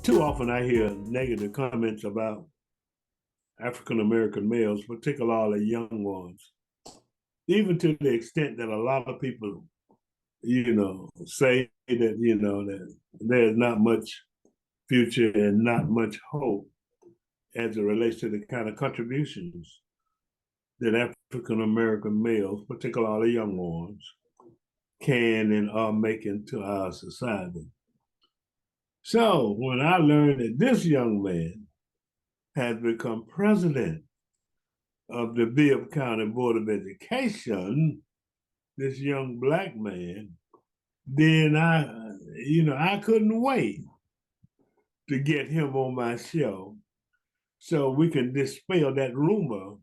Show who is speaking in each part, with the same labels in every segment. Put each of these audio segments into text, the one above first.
Speaker 1: Too often I hear negative comments about African American males, particularly young ones, even to the extent that a lot of people, say that, that there's not much future and not much hope as it relates to the kind of contributions that African American males, particularly young ones, can and are making to our society. So when I learned that this young man has become president of the Bibb County Board of Education, this young black man, then I couldn't wait to get him on my show so we can dispel that rumor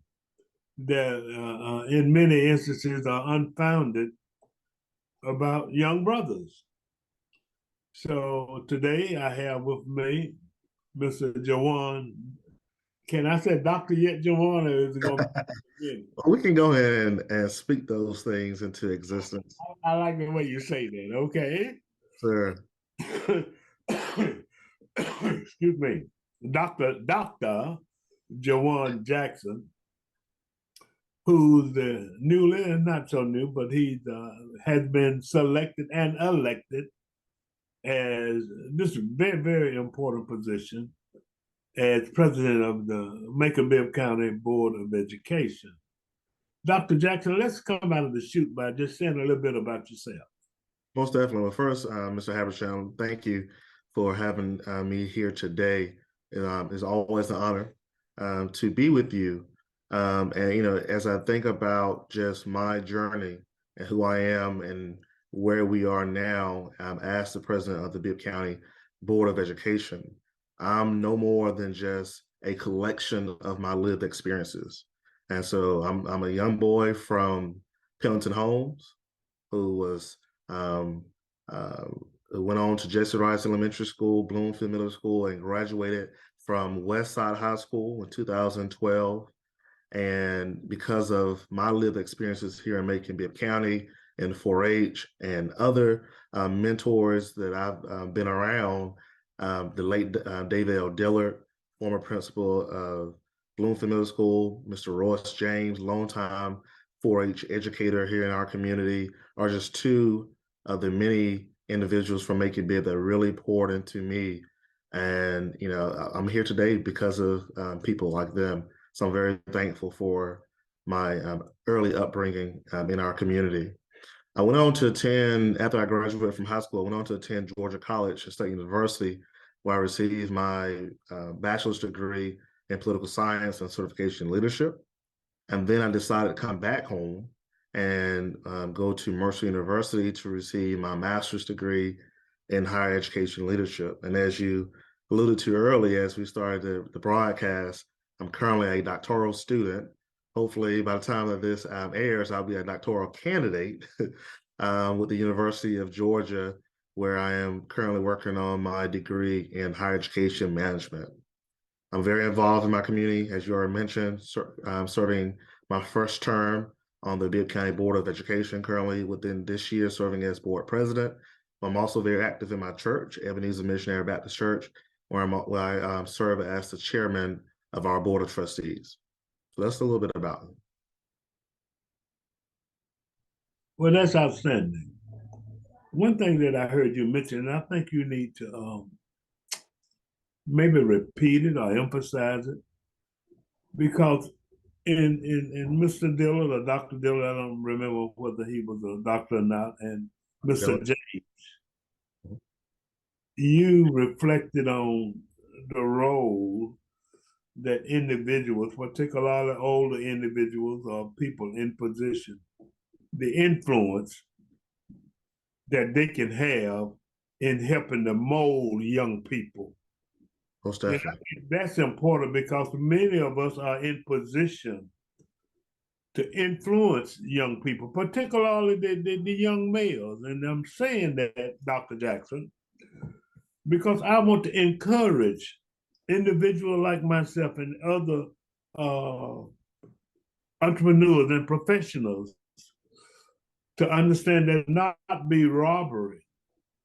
Speaker 1: that in many instances are unfounded about young brothers. So today I have with me Mr. Jawan. Can I say doctor yet, Jawan, or is it going to be?
Speaker 2: We can go ahead and speak those things into existence.
Speaker 1: I like the way you say that, okay?
Speaker 2: Sure.
Speaker 1: Excuse me. Dr. Jawan Jackson, who's newly, and not so new, but he has been selected and elected as this very, very important position as president of the Macon-Bibb County Board of Education. Dr. Jackson, let's come out of the chute by just saying a little bit about yourself.
Speaker 2: Most definitely. Well, first, Mr. Habersham, thank you for having me here today. It's always an honor to be with you. And, as I think about just my journey and who I am and where we are now as the president of the Bibb County Board of Education, I'm no more than just a collection of my lived experiences. And so I'm a young boy from Pendleton Homes who was went on to Jesse Rice Elementary School, Bloomfield Middle School, and graduated from Westside High School in 2012. And because of my lived experiences here in Macon-Bibb County in 4-H and other mentors that I've been around, the late David L. Dillard, former principal of Bloomfield Middle School, Mr. Royce James, longtime 4-H educator here in our community, are just two of the many individuals from Macon-Bibb that really poured into me. And, I'm here today because of people like them. So I'm very thankful for my early upbringing in our community. I went on to attend, after I graduated from high school, I went on to attend Georgia College State University, where I received my bachelor's degree in political science and certification in leadership. And then I decided to come back home and go to Mercer University to receive my master's degree in higher education leadership. And as you alluded to earlier, as we started the broadcast, I'm currently a doctoral student. Hopefully, by the time that this airs, I'll be a doctoral candidate with the University of Georgia, where I am currently working on my degree in higher education management. I'm very involved in my community, as you already mentioned, serving my first term on the Bibb County Board of Education, currently within this year serving as board president. I'm also very active in my church, Ebenezer Missionary Baptist Church, where I serve as the chairman of our board of trustees. So that's a little bit about me.
Speaker 1: Well, that's outstanding. One thing that I heard you mention, and I think you need to maybe repeat it or emphasize it, because in Mr. Dillard or Dr. Dillard, I don't remember whether he was a doctor or not, and Mr. James, you reflected on the role that individuals, particularly older individuals or people in position, the influence that they can have in helping to mold young people.
Speaker 2: Most definitely.
Speaker 1: That's important because many of us are in position to influence young people, particularly the young males. And I'm saying that, Dr. Jackson, because I want to encourage individuals like myself and other entrepreneurs and professionals to understand that not be robbery,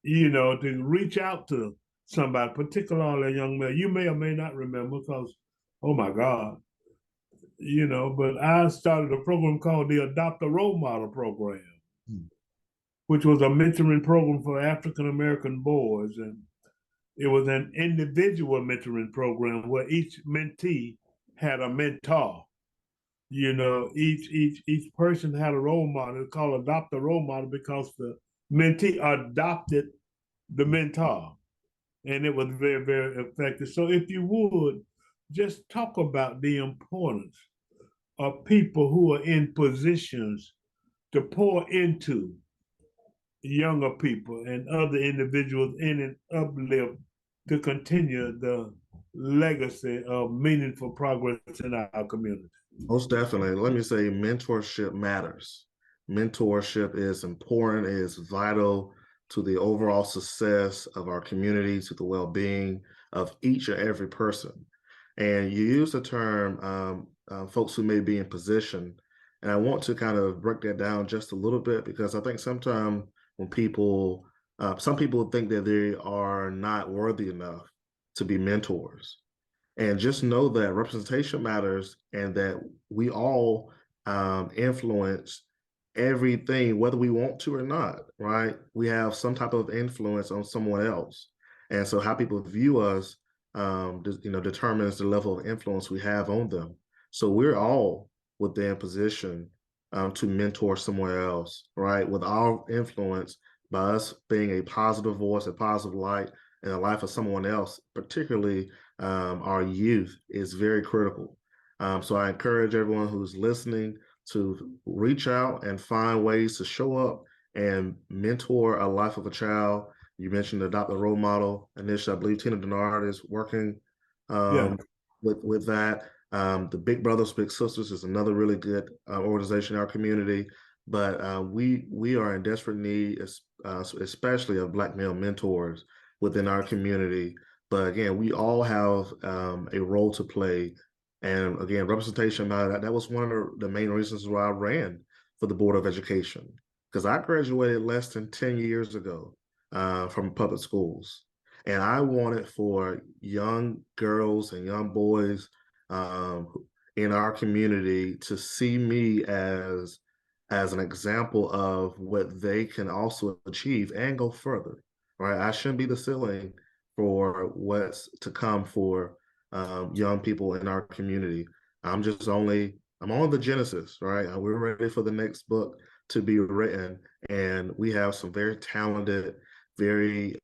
Speaker 1: to reach out to somebody, particularly a young man. You may or may not remember because, oh my God, but I started a program called the Adopt a Role Model Program, which was a mentoring program for African American boys. And it was an individual mentoring program where each mentee had a mentor. Each person had a role model. It's called Adopt a Role Model because the mentee adopted the mentor. And it was very, very effective. So if you would, just talk about the importance of people who are in positions to pour into younger people and other individuals in an uplift to continue the legacy of meaningful progress in our community.
Speaker 2: Most definitely. Let me say mentorship matters. Mentorship is important, it is vital to the overall success of our community, to the well-being of each and every person. And you use the term folks who may be in position. And I want to kind of break that down just a little bit because I think sometimes when some people think that they are not worthy enough to be mentors. And just know that representation matters and that we all influence everything, whether we want to or not, right? We have some type of influence on someone else. And so how people view us, determines the level of influence we have on them. So we're all within position to mentor somewhere else, right? With our influence by us being a positive voice, a positive light in the life of someone else, particularly our youth, is very critical. So I encourage everyone who's listening to reach out and find ways to show up and mentor a life of a child. You mentioned Adopt a Role Model initiative. I believe Tina Denard is working with that. The Big Brothers Big Sisters is another really good organization in our community. But we are in desperate need, especially of Black male mentors within our community. But again, we all have a role to play. And again, representation, that was one of the main reasons why I ran for the Board of Education, because I graduated less than 10 years ago from public schools. And I wanted for young girls and young boys in our community to see me as an example of what they can also achieve and go further, right? I shouldn't be the ceiling for what's to come for young people in our community. I'm on the genesis, right? We're ready for the next book to be written, and we have some very talented, very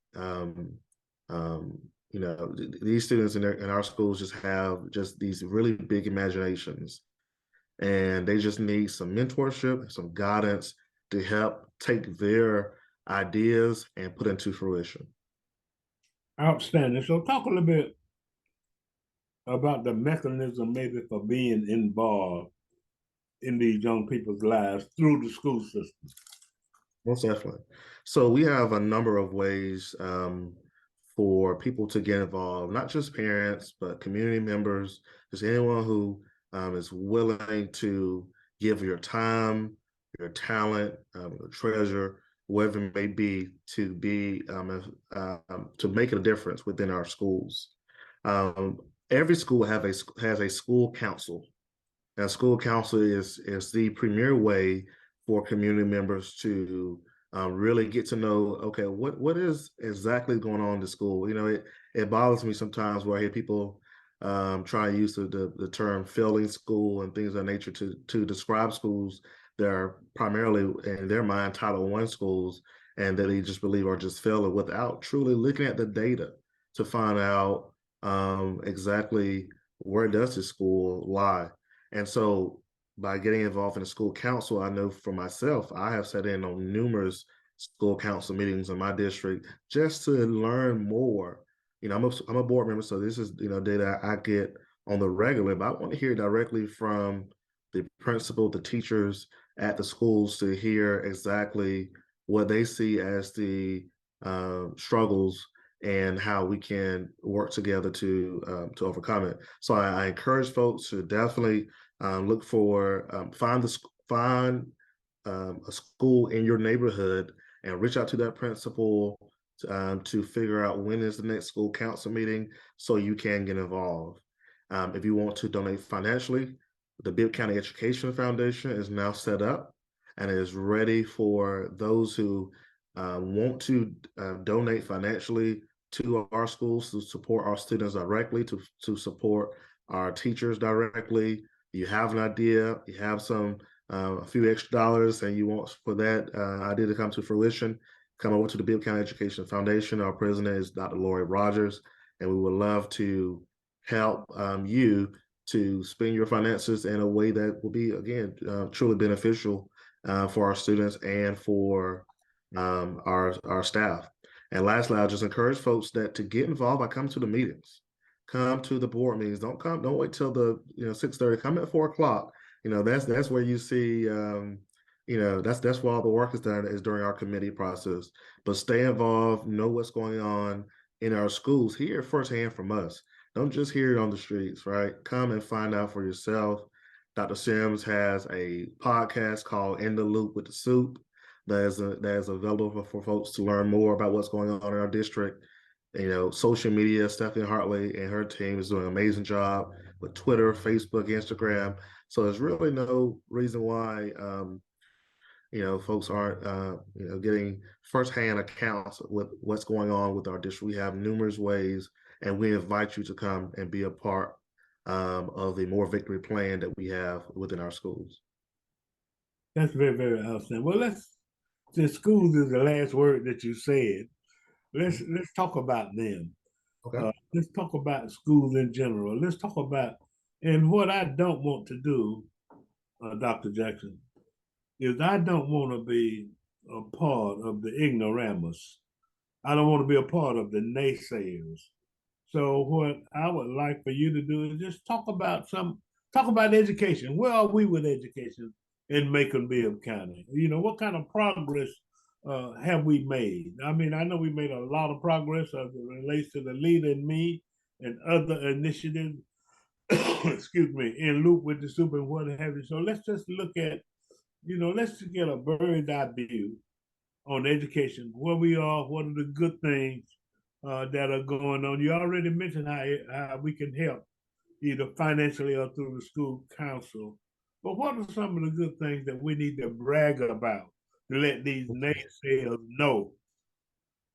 Speaker 2: these students in our schools just have just these really big imaginations, and they just need some mentorship, some guidance to help take their ideas and put into fruition.
Speaker 1: Outstanding. So talk a little bit about the mechanism maybe for being involved in these young people's lives through the school system.
Speaker 2: Most definitely. So we have a number of ways for people to get involved, not just parents, but community members, just anyone who is willing to give your time, your talent, your treasure, whatever it may be, to make a difference within our schools. Every school has a school council. Now, school council is the premier way for community members to really get to know, okay, what is exactly going on in the school? It bothers me sometimes where I hear people try to use the term failing school and things of that nature to describe schools that are primarily, in their mind, Title I schools, and that they just believe are just failing without truly looking at the data to find out exactly where does the school lie. And so by getting involved in the school council, I know for myself, I have sat in on numerous school council meetings in my district just to learn more. I'm a board member, so this is, data I get on the regular, but I want to hear directly from the principal, the teachers at the schools to hear exactly what they see as the struggles and how we can work together to overcome it. So I encourage folks to definitely look for find a school in your neighborhood and reach out to that principal to figure out when is the next school council meeting so you can get involved. If you want to donate financially, the Bibb County Education Foundation is now set up and is ready for those who want to donate financially to our schools to support our students directly, to support our teachers directly. You have an idea, you have a few extra dollars, and you want for that idea to come to fruition, come over to the Bibb County Education Foundation. Our president is Dr. Lori Rogers, and we would love to help you to spend your finances in a way that will be, again, truly beneficial for our students and for our staff. And lastly, I'll just encourage folks that to get involved by coming to the meetings, come to the board meetings. Don't wait till the 6:30. Come at 4 o'clock. That's where you see that's where all the work is done, is during our committee process. But stay involved, know what's going on in our schools, hear firsthand from us. Don't just hear it on the streets, right? Come and find out for yourself. Dr. Sims has a podcast called In the Loop with the Soup that is available for folks to learn more about what's going on in our district. Social media, Stephanie Hartley and her team is doing an amazing job with Twitter, Facebook, Instagram. So there's really no reason why folks aren't getting firsthand accounts with what's going on with our district. We have numerous ways, and we invite you to come and be a part of the More Victory plan that we have within our schools.
Speaker 1: That's very, very outstanding. Well, since schools is the last word that you said, let's talk about them.
Speaker 2: Okay.
Speaker 1: Let's talk about schools in general. Let's talk about, and what I don't want to do, Dr. Jackson, is I don't want to be a part of the ignoramus. I don't want to be a part of the naysayers. So what I would like for you to do is just talk about education. Where are we with education in Macon-Bibb County? What kind of progress have we made? I mean, I know we made a lot of progress as it relates to the Leader in Me and other initiatives, excuse me, in loop with the soup and what have you. So let's just look at, let's just get a bird's eye view on education, where we are, what are the good things that are going on. You already mentioned how we can help, either financially or through the school council. But what are some of the good things that we need to brag about to let these naysayers know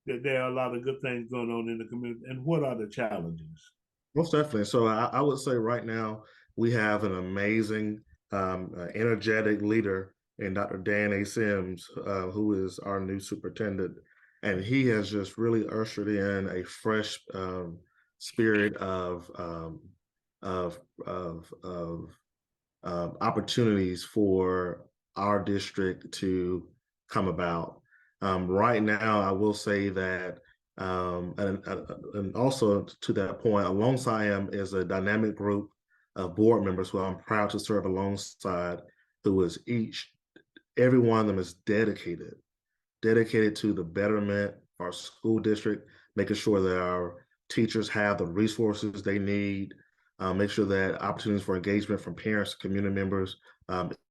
Speaker 1: that there are a lot of good things going on in the community? And what are the challenges?
Speaker 2: Most definitely. So I would say right now we have an amazing, energetic leader in Dr. Dan A. Sims, who is our new superintendent. And he has just really ushered in a fresh spirit of opportunities for our district to come about. Right now, I will say that, and also to that point, alongside him is a dynamic group of board members who I'm proud to serve alongside, who is every one of them is dedicated to the betterment of our school district, making sure that our teachers have the resources they need, make sure that opportunities for engagement from parents, community members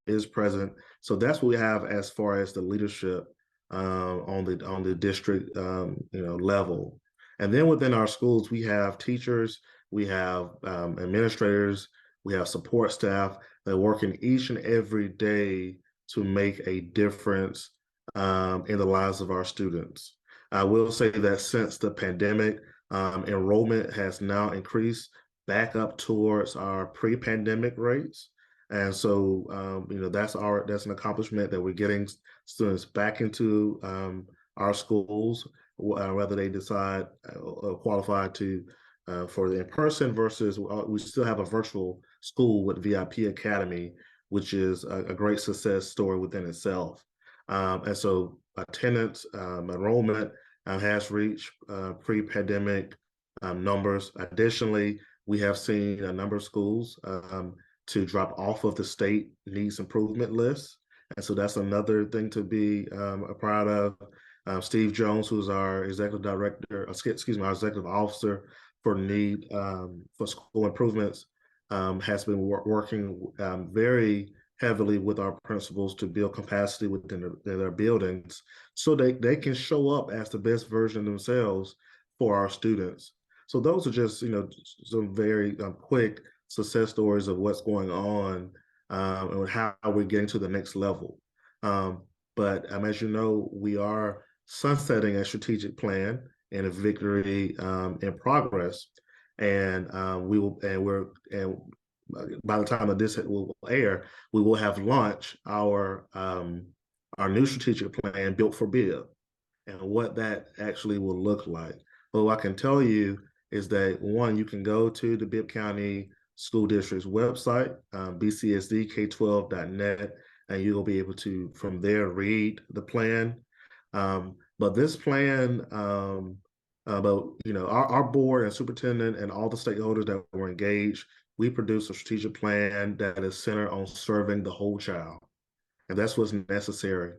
Speaker 2: is present. So that's what we have as far as the leadership on the district level. And then within our schools, we have teachers, we have administrators, we have support staff that are working each and every day to make a difference in the lives of our students. I will say that since the pandemic, enrollment has now increased back up towards our pre-pandemic rates. And so, that's an accomplishment, that we're getting students back into our schools, whether they decide qualify to for the in-person versus we still have a virtual school with VIP Academy, which is a great success story within itself. And so attendance, enrollment has reached pre-pandemic numbers. Additionally, we have seen a number of schools to drop off of the state needs improvement list. And so that's another thing to be proud of. Steve Jones, who's our executive director, our executive officer for need for school improvements, has been working very heavily with our principals to build capacity within their buildings so they can show up as the best version of themselves for our students. So those are just, some very quick success stories of what's going on and how we're getting to the next level. But as you know, we are sunsetting a strategic plan and a victory in progress, and we will, and by the time of this will air, we will have launched our new strategic plan, Built for BIB, and what that actually will look like. But what I can tell you is that one, you can go to the Bibb County School District's website, bcsdk12.net, and you'll be able to from there read the plan. But this plan, our board and superintendent and all the stakeholders that were engaged, we produce a strategic plan that is centered on serving the whole child, and that's what's necessary.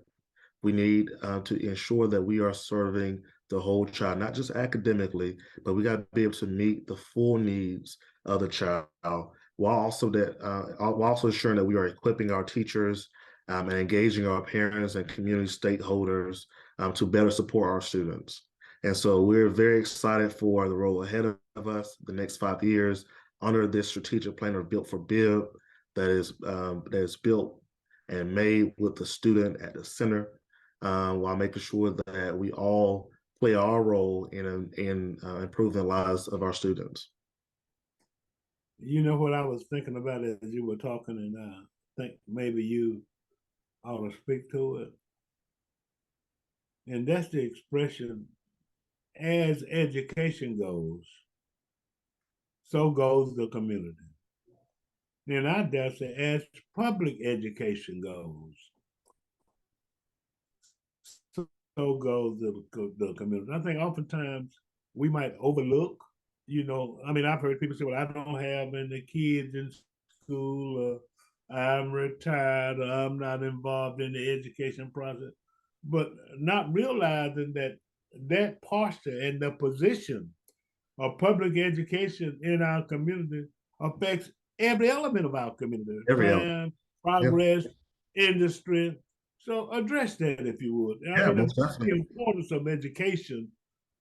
Speaker 2: We need to ensure that we are serving the whole child, not just academically, but we got to be able to meet the full needs of the child, while also ensuring that we are equipping our teachers and engaging our parents and community stakeholders to better support our students. And so we're very excited for the role ahead of us, the next 5 years, under this strategic plan of Built for BIB that is built and made with the student at the center, while making sure that we all play our role in improving the lives of our students.
Speaker 1: You know what I was thinking about as you were talking, and I think maybe you ought to speak to it. And that's the expression, as education goes, so goes the community. And I dare say, as public education goes, so goes the community. I think oftentimes we might overlook, I've heard people say, well, I don't have any kids in school, or I'm retired, or I'm not involved in the education process, but not realizing that posture and the position of public education in our community affects every element of our community:
Speaker 2: Every element.
Speaker 1: crime,
Speaker 2: Yeah.
Speaker 1: progress, industry. So address that if you would.
Speaker 2: Yeah,
Speaker 1: That's
Speaker 2: most definitely.
Speaker 1: the importance of education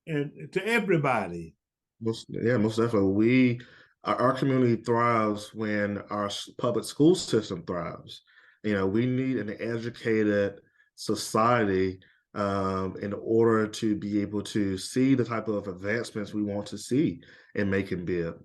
Speaker 1: and to everybody.
Speaker 2: Most definitely. Our community thrives when our public school system thrives. We need an educated society in order to be able to see the type of advancements we want to see in making BIB.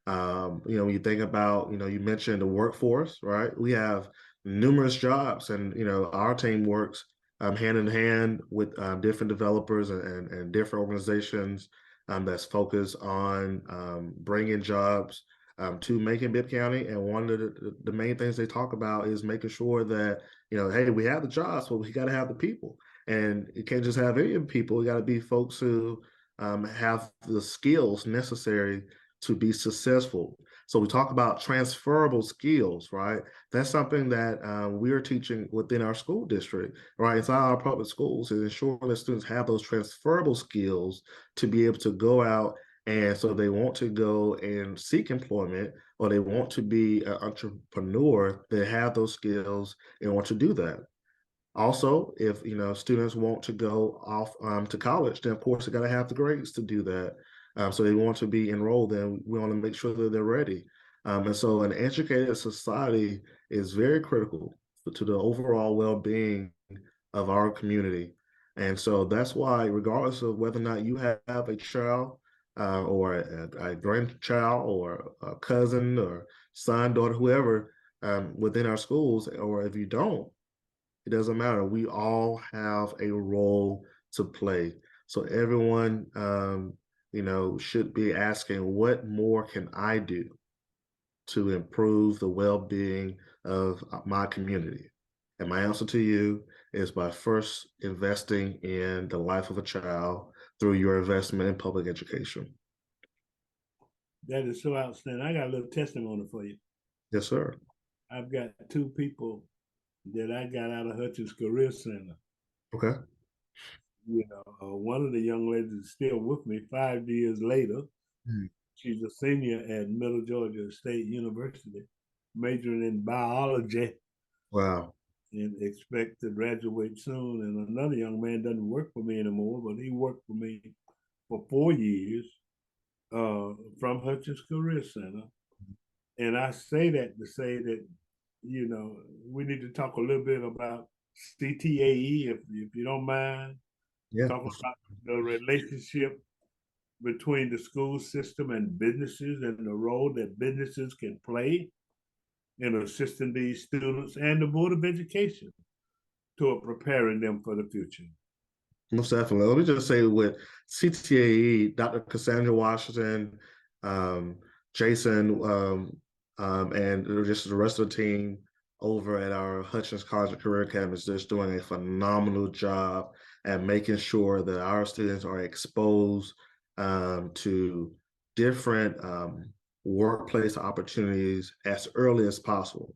Speaker 2: When you think about, you mentioned the workforce, right? We have numerous jobs, and our team works hand in hand with different developers and different organizations that's focused on bringing jobs to Macon Bibb County. And one of the main things they talk about is making sure that, hey, we have the jobs, but we got to have the people. And you can't just have any people. You got to be folks who have the skills necessary to be successful. So we talk about transferable skills, right? That's something that we're teaching within our school district, right? Inside our public schools, to ensure that students have those transferable skills to be able to go out, and so they want to go and seek employment, or they want to be an entrepreneur, they have those skills and want to do that. Also, if students want to go off to college, then of course they got to have the grades to do that. So they want to be enrolled, then we want to make sure that they're ready. And so an educated society is very critical to the overall well-being of our community. And so that's why, regardless of whether or not you have a child or a grandchild or a cousin or son, daughter, whoever within our schools, or if you don't, it doesn't matter. We all have a role to play. So everyone, should be asking, what more can I do to improve the well-being of my community? And my answer to you is by first investing in the life of a child through your investment in public education.
Speaker 1: That is so outstanding. I got a little testimony for you.
Speaker 2: Yes, sir.
Speaker 1: I've got two people that I got out of Hutchins Career Center.
Speaker 2: Okay.
Speaker 1: One of the young ladies is still with me 5 years later. Mm. She's a senior at Middle Georgia State University, majoring in biology.
Speaker 2: Wow.
Speaker 1: and expect to graduate soon. And another young man doesn't work for me anymore, but he worked for me for 4 years from Hutchins Career Center. And I say that to say that, we need to talk a little bit about CTAE, if you don't mind,
Speaker 2: Yeah.
Speaker 1: talk about the relationship between the school system and businesses and the role that businesses can play in assisting these students and the Board of Education to preparing them for the future.
Speaker 2: Most definitely. Let me just say with CTAE, Dr. Cassandra Washington, um, Jason, and just the rest of the team over at our Hutchins College and Career Academy is just doing a phenomenal job at making sure that our students are exposed to different workplace opportunities as early as possible.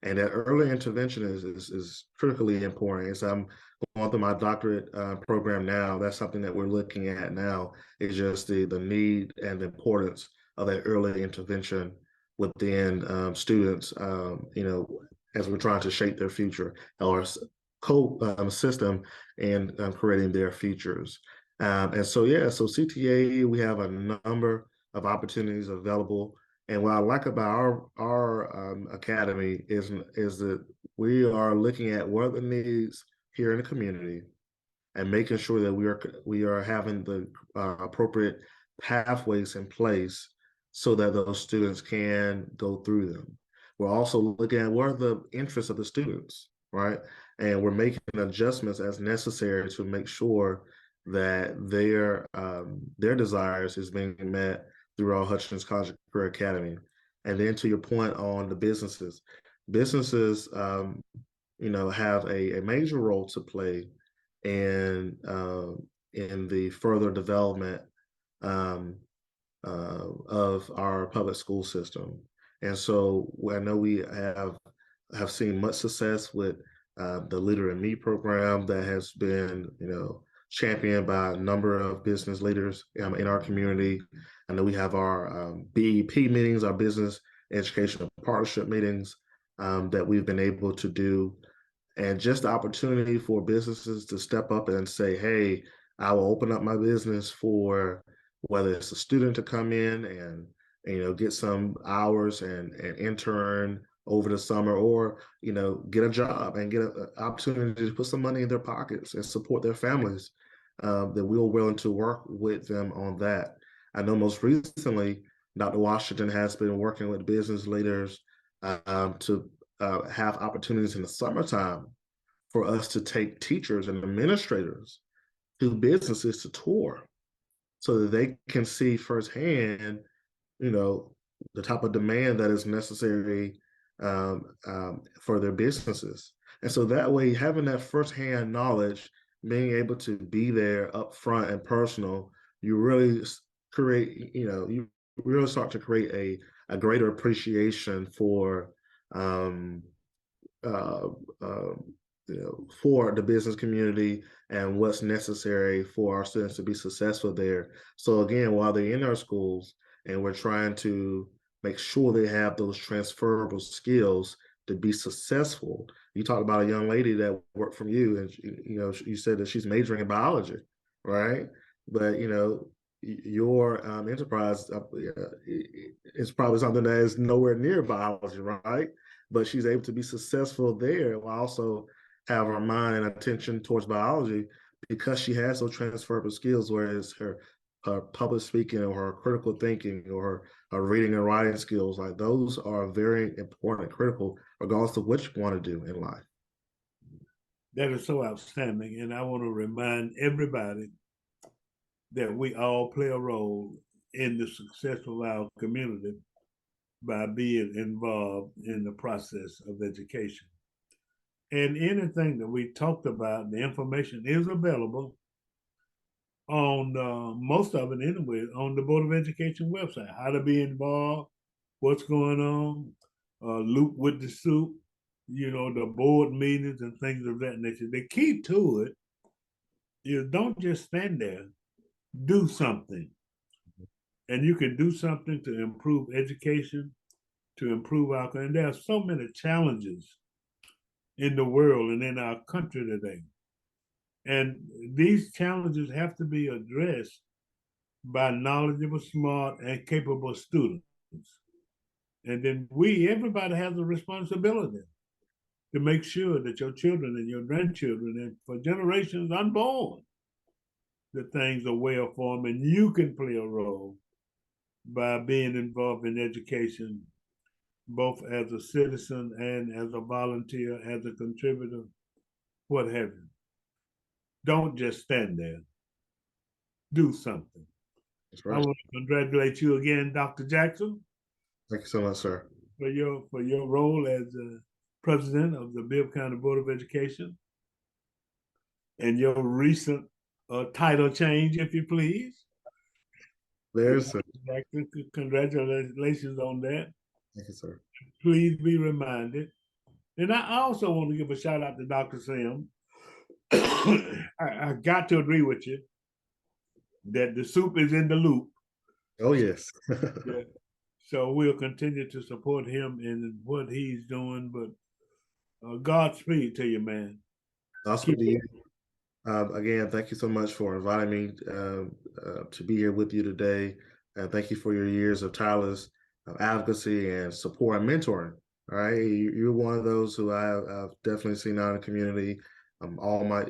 Speaker 2: And that early intervention is critically important. As I'm going through my doctorate program now, that's something that we're looking at now, is just the need and the importance of that early intervention within students, as we're trying to shape their future or system in creating their futures. And so, yeah, so CTA, we have a number of opportunities available. And what I like about our academy is that we are looking at what are the needs here in the community and making sure that we are having the appropriate pathways in place so that those students can go through them. We're also looking at what are the interests of the students, right? And we're making adjustments as necessary to make sure that their desires is being met through our Hutchins College Career Academy. And then to your point on the businesses, have a major role to play in the further development of our public school system. And so I know we have seen much success with the Leader in Me program that has been, championed by a number of business leaders in our community. I know we have our BEP meetings, our business educational partnership meetings that we've been able to do, and just the opportunity for businesses to step up and say, hey, I will open up my business for whether it's a student to come in and get some hours and intern over the summer, or get a job and get an opportunity to put some money in their pockets and support their families, that we're willing to work with them on that. I know most recently Dr. Washington has been working with business leaders to have opportunities in the summertime for us to take teachers and administrators to businesses to tour so that they can see firsthand, the type of demand that is necessary for their businesses. And so that way, having that firsthand knowledge, being able to be there up front and personal, you really you really start to create a greater appreciation for um, uh, uh, for the business community and what's necessary for our students to be successful there. So again, while they're in our schools and we're trying to make sure they have those transferable skills to be successful. You talked about a young lady that worked from you, and you said that she's majoring in biology, right? But your enterprise is probably something that is nowhere near biology, right? But she's able to be successful there while also have her mind and attention towards biology because she has those transferable skills, whereas her public speaking or her critical thinking or her reading and writing skills, like those are very important and critical regardless of what you want to do in life.
Speaker 1: That is so outstanding. And I want to remind everybody that we all play a role in the success of our community by being involved in the process of education. And anything that we talked about, the information is available on most of it anyway on the Board of Education website. How to be involved, what's going on, loop with the soup, the board meetings and things of that nature. The key to it is don't just stand there, do something. And you can do something to improve education, to improve our, and there are so many challenges in the world and in our country today. And these challenges have to be addressed by knowledgeable, smart, and capable students. And then everybody has a responsibility to make sure that your children and your grandchildren and for generations unborn, that things are well for them, and you can play a role by being involved in education, both as a citizen and as a volunteer, as a contributor, what have you. Don't just stand there. Do something.
Speaker 2: That's right.
Speaker 1: I want to congratulate you again, Dr. Jackson.
Speaker 2: Thank you so much, sir.
Speaker 1: For your role as president of the Bibb County Board of Education and your recent title change, if you please.
Speaker 2: There's
Speaker 1: Congratulations on that.
Speaker 2: Thank you, sir.
Speaker 1: Please be reminded. And I also want to give a shout out to Dr. Sim. I got to agree with you that the soup is in the loop.
Speaker 2: Oh, yes.
Speaker 1: Yeah. So we'll continue to support him in what he's doing. But Godspeed to you, man.
Speaker 2: Godspeed to you. Again, thank you so much for inviting me to be here with you today. And thank you for your years of tireless advocacy and support and mentoring. All right, you're one of those who I've definitely seen out in the community. All my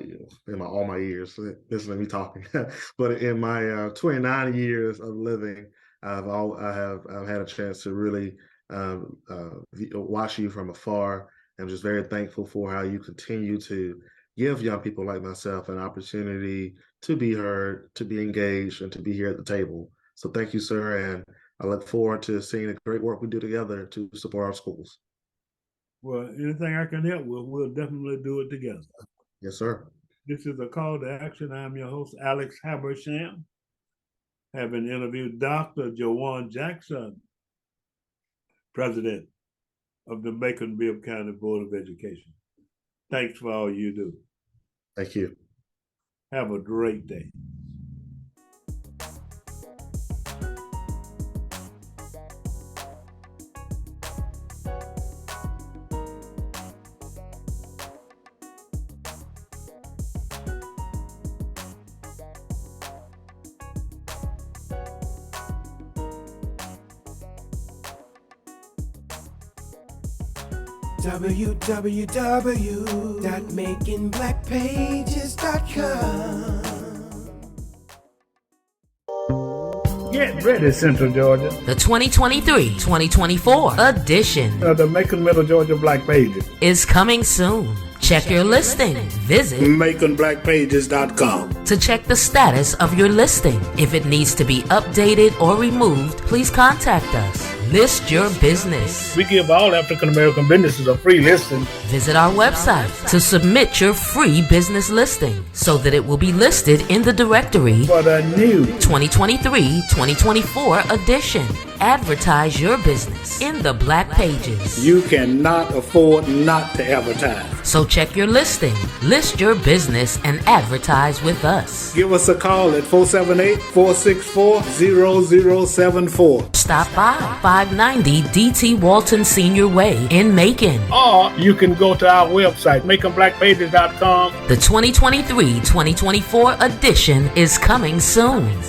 Speaker 2: years. Listen to me talking, but in my 29 years of living, I've had a chance to really watch you from afar. I'm just very thankful for how you continue to give young people like myself an opportunity to be heard, to be engaged, and to be here at the table. So thank you, sir, and I look forward to seeing the great work we do together to support our schools.
Speaker 1: Well, anything I can help with, we'll definitely do it together.
Speaker 2: Yes, sir.
Speaker 1: This is a call to action. I'm your host, Alex Habersham, having interviewed Dr. Jawan Jackson, president of the Macon-Bibb County Board of Education. Thanks for all you do.
Speaker 2: Thank you.
Speaker 1: Have a great day.
Speaker 3: www.makingblackpages.com.
Speaker 1: Get ready, Central Georgia.
Speaker 4: The 2023-2024 edition
Speaker 1: of the Macon Middle Georgia Black Pages
Speaker 4: is coming soon. Check your listing. Visit
Speaker 1: MaconBlackPages.com
Speaker 4: to check the status of your listing. If it needs to be updated or removed, please contact us. List your business.
Speaker 1: We give all African American businesses a free listing.
Speaker 4: Visit our website to submit your free business listing so that it will be listed in the directory
Speaker 1: for the new
Speaker 4: 2023-2024 edition. Advertise your business in the Black Pages.
Speaker 1: You cannot afford not to advertise.
Speaker 4: So check your listing, list your business, and advertise with us.
Speaker 1: Give us a call at 478-464-0074.
Speaker 4: Stop by 590 DT Walton Senior Way in Macon.
Speaker 1: Or you can go to our website, MaconBlackPages.com.
Speaker 4: The 2023-2024 edition is coming soon.